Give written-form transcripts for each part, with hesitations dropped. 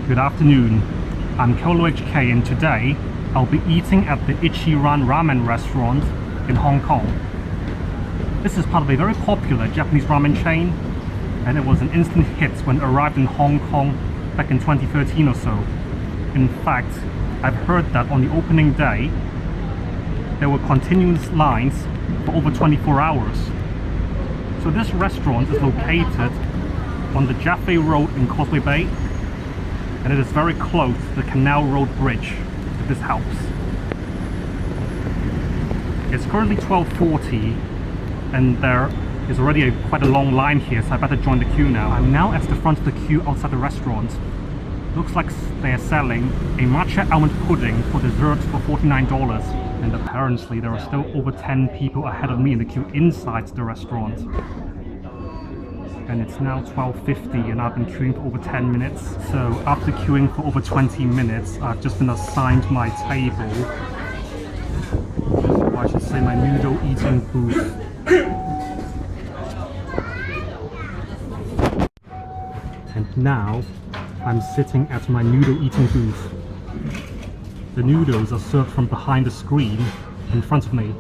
Good afternoon, I'm Kolo HK and today I'll be eating at the Ichiran Ramen restaurant in Hong Kong. This is part of a very popular Japanese ramen chain and it was an instant hit when it arrived in Hong Kong back in 2013 or so. In fact, I've heard that on the opening day there were continuous lines for over 24 hours. So this restaurant is located on the Jaffe Road in Causeway Bay, and it is very close to the Canal Road Bridge, if this helps. It's currently 12:40 and there is already quite a long line here, so I better join the queue now. I'm now at the front of the queue outside the restaurant. Looks like they are selling a matcha almond pudding for dessert for $49, and apparently there are still over 10 people ahead of me in the queue inside the restaurant. And it's now 12:50 and I've been queuing for over 10 minutes. So after queuing for over 20 minutes, I've just been assigned my table, or I should say my noodle eating booth. And now I'm sitting at my noodle eating booth. The noodles are served from behind the screen in front of me.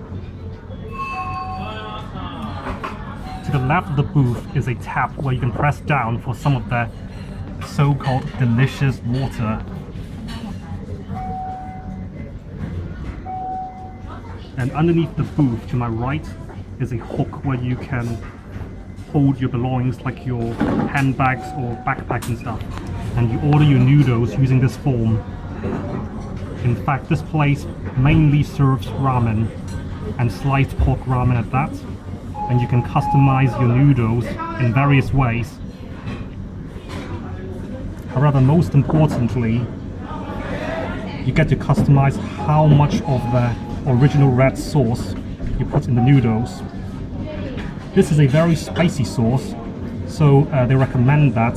To the left of the booth is a tap where you can press down for some of the so-called delicious water. And underneath the booth to my right is a hook where you can hold your belongings like your handbags or backpacks and stuff. And you order your noodles using this form. In fact, this place mainly serves ramen and sliced pork ramen at that. And you can customize your noodles in various ways. However, most importantly, you get to customize how much of the original red sauce you put in the noodles. This is a very spicy sauce, so they recommend that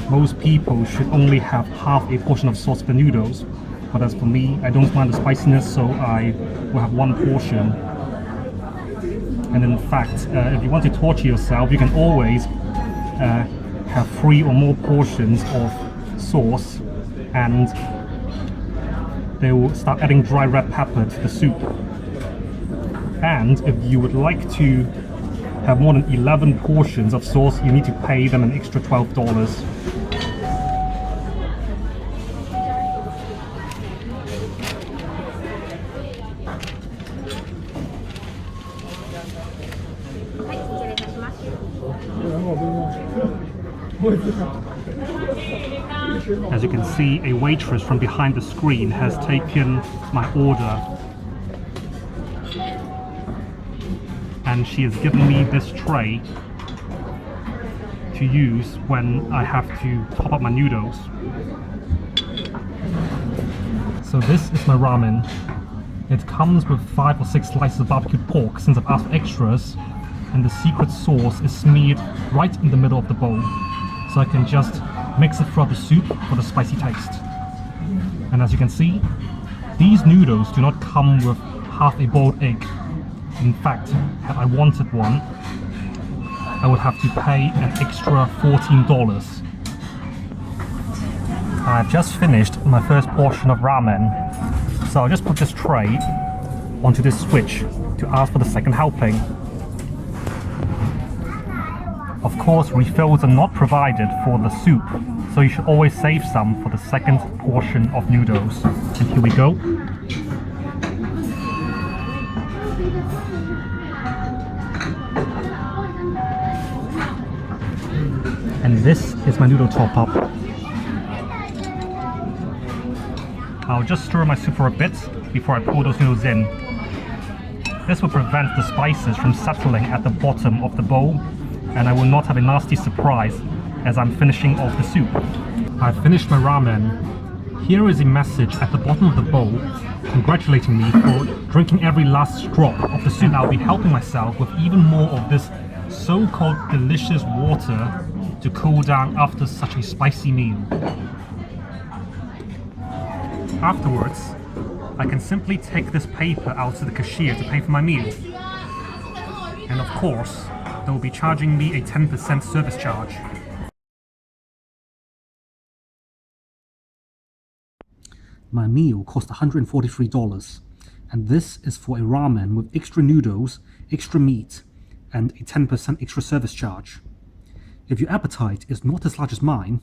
most people should only have half a portion of sauce for noodles. But as for me, I don't mind the spiciness, so I will have one portion. And in fact, if you want to torture yourself, you can always have 3 or more portions of sauce, and they will start adding dry red pepper to the soup. And if you would like to have more than 11 portions of sauce, you need to pay them an extra $12. As you can see, a waitress from behind the screen has taken my order and she has given me this tray to use when I have to top up my noodles. So this is my ramen. It comes with 5 or 6 slices of barbecued pork since I've asked for extras, and the secret sauce is smeared right in the middle of the bowl, so I can just mix it throughout the soup for the spicy taste. And as you can see, these noodles do not come with half a boiled egg. In fact, had I wanted one, I would have to pay an extra $14. I've just finished my first portion of ramen, so I'll just put this tray onto this switch to ask for the second helping. Of course, refills are not provided for the soup, so you should always save some for the second portion of noodles. And here we go. And this is my noodle top-up. I'll just stir my soup for a bit before I pour those noodles in. This will prevent the spices from settling at the bottom of the bowl, and I will not have a nasty surprise as I'm finishing off the soup. I've finished my ramen. Here is a message at the bottom of the bowl congratulating me for drinking every last drop of the soup. I'll be helping myself with even more of this so-called delicious water to cool down after such a spicy meal. Afterwards, I can simply take this paper out to the cashier to pay for my meal. And of course, they will be charging me a 10% service charge. My meal cost $143, and this is for a ramen with extra noodles, extra meat, and a 10% extra service charge. If your appetite is not as large as mine,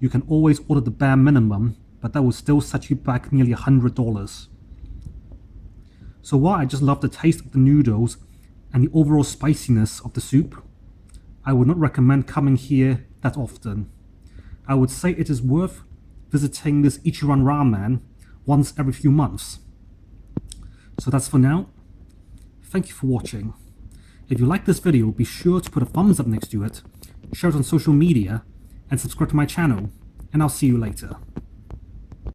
you can always order the bare minimum, but that will still set you back nearly $100. So while I just love the taste of the noodles and the overall spiciness of the soup, I would not recommend coming here that often. I would say it is worth visiting this Ichiran Ramen once every few months. So that's for now. Thank you for watching. If you like this video, be sure to put a thumbs up next to it, share it on social media, and subscribe to my channel, and I'll see you later.